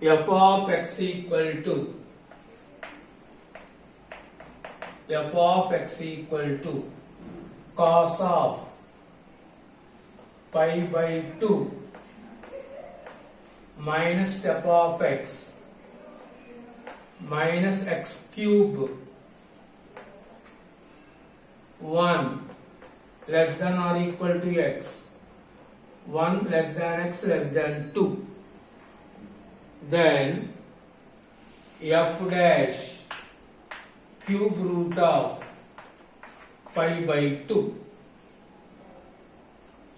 f of x equal to cos of pi by 2 minus f of x minus x cube 1 less than or equal to x, 1 less than x less than 2, then f dash cube root of pi by 2.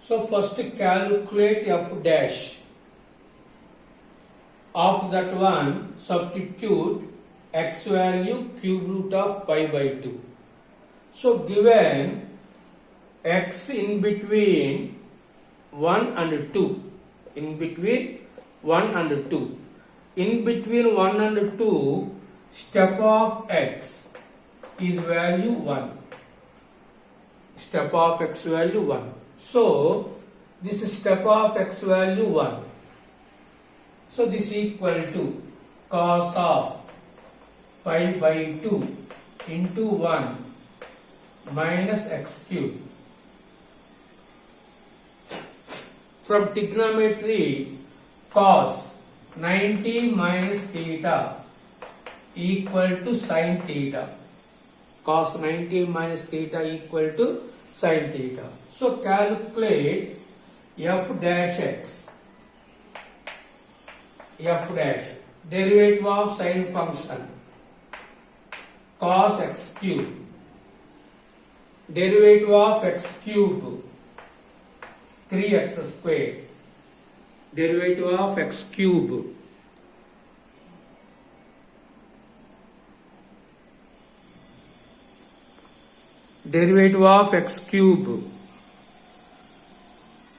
So first calculate f dash. After that one, substitute x value cube root of pi by 2. So given x in between 1 and 2, in between 1 and 2, in between 1 and 2, step of x is value 1. Step of x value 1. So this is step of x value 1. So this is equal to cos of pi by 2 into 1 minus x cube. From trigonometry, cos 90 minus theta equal to sin theta. Cos 90 minus theta equal to sin theta. So calculate f dash x. F dash derivative of sin function cos x cube, derivative of x cube 3x square, derivative of x cube derivative of x cube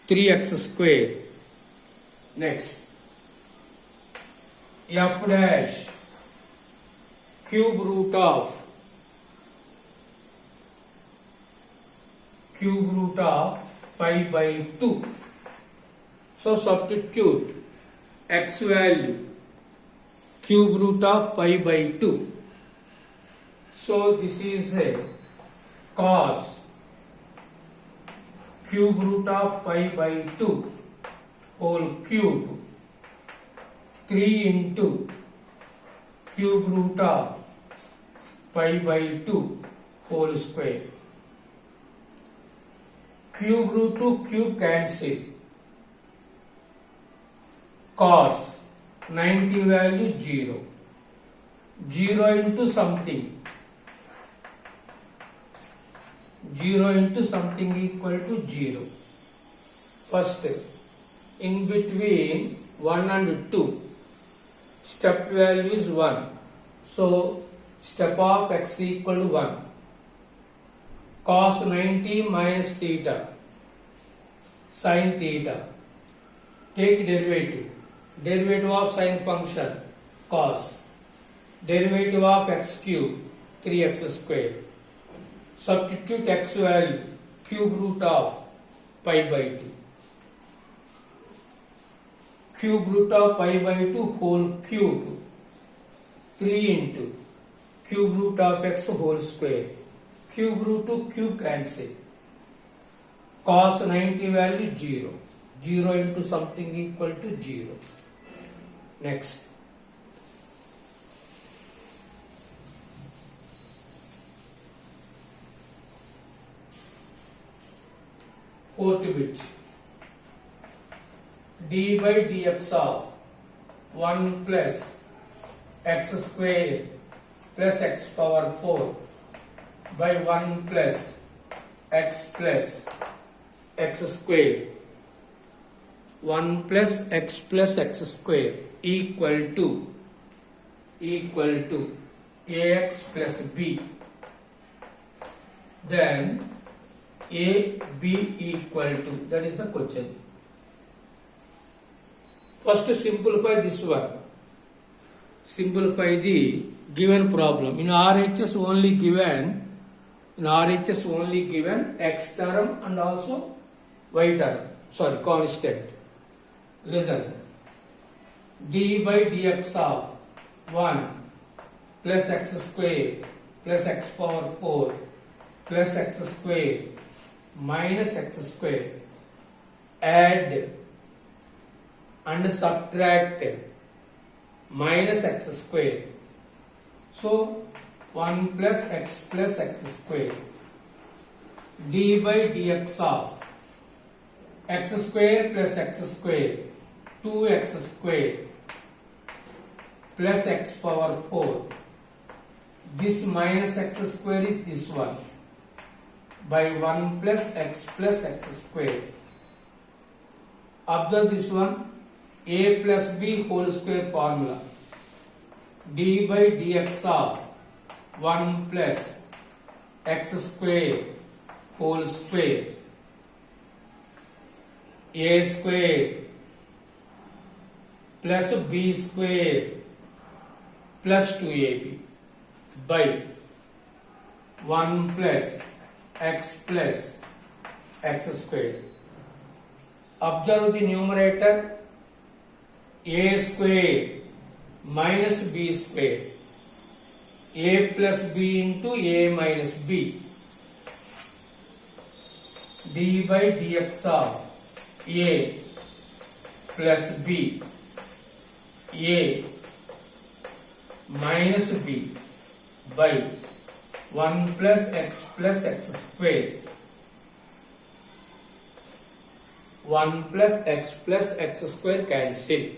3x square. Next f dash cube root of pi by 2. So substitute x value cube root of pi by 2. So this is a cos cube root of pi by 2 whole cube 3 into cube root of pi by 2 whole square. Cube root to cube cancel. Cos 90 value 0. 0 into something. 0 into something equal to 0. First, in between 1 and 2, step value is 1. So step of x equal to 1. Cos 90 minus theta sin theta. Take derivative. Derivative of sin function cos. Derivative of x cube 3x square. Substitute x value cube root of pi by 2. Cube root of pi by 2 whole cube 3 into cube root of x whole square. Cube root to cube cancel. Cos 90 value 0. 0 into something equal to 0. Next. Fourth bit. d by dx of 1 plus x square plus x power 4 by 1 plus x square 1 plus x square equal to ax plus b. Then a b equal to, that is the question. First simplify this one. Simplify the given problem. In RHS only given x term and also y term. Sorry, constant. Listen. d by dx of 1 plus x square plus x power 4 plus x square minus x square. Add and subtract minus x square. So 1 plus x square. D by dx of x square plus x square 2x square plus x power 4. This minus x square is this one by 1 plus x square. Observe this one, a plus b whole square formula. D by dx of 1 plus x square whole square a square plus b square plus 2ab by 1 plus x square. Observe the numerator, a square minus b square, a plus b into a minus b, d by dx of a plus b, a minus b by 1 plus x square, 1 plus x square cancel.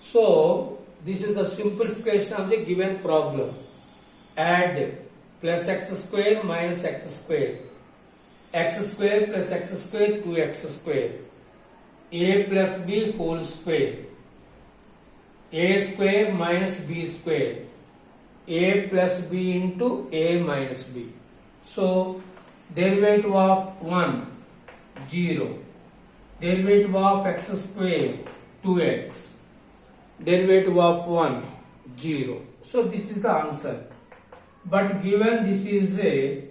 So this is the simplification of the given problem. Add plus x square minus x square, x square plus x square 2x square, a plus b whole square, a square minus b square, a plus b into a minus b. So derivative of 1 0, derivative of x square 2x, derivative of 1 0. So this is the answer. But given this is a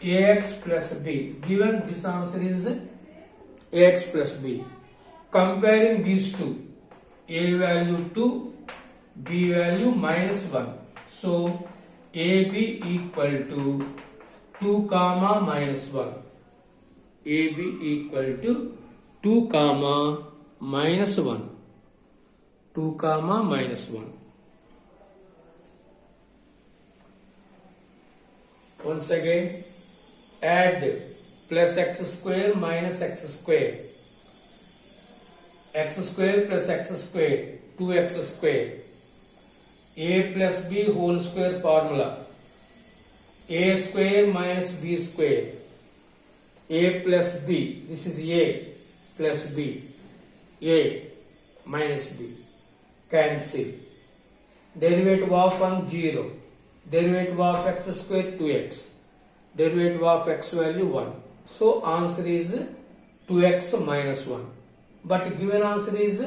ax plus b, given this answer is ax plus b. Comparing these two, a value 2, b value minus 1. So ab equal to 2 comma minus 1. AB equal to 2 comma minus 1. 2 comma minus 1. Once again, add plus x square minus x square, x square plus x square 2x square, a plus b whole square formula, a square minus b square, a plus b, this is a plus b, a minus b, cancel. Derivative of 1 0, derivative of x square 2x, derivative of x value 1. So answer is 2x minus 1. But given answer is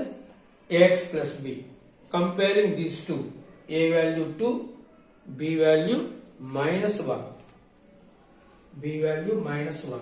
ax plus b. Comparing these two, a value 2, b value minus 1. B value minus 1.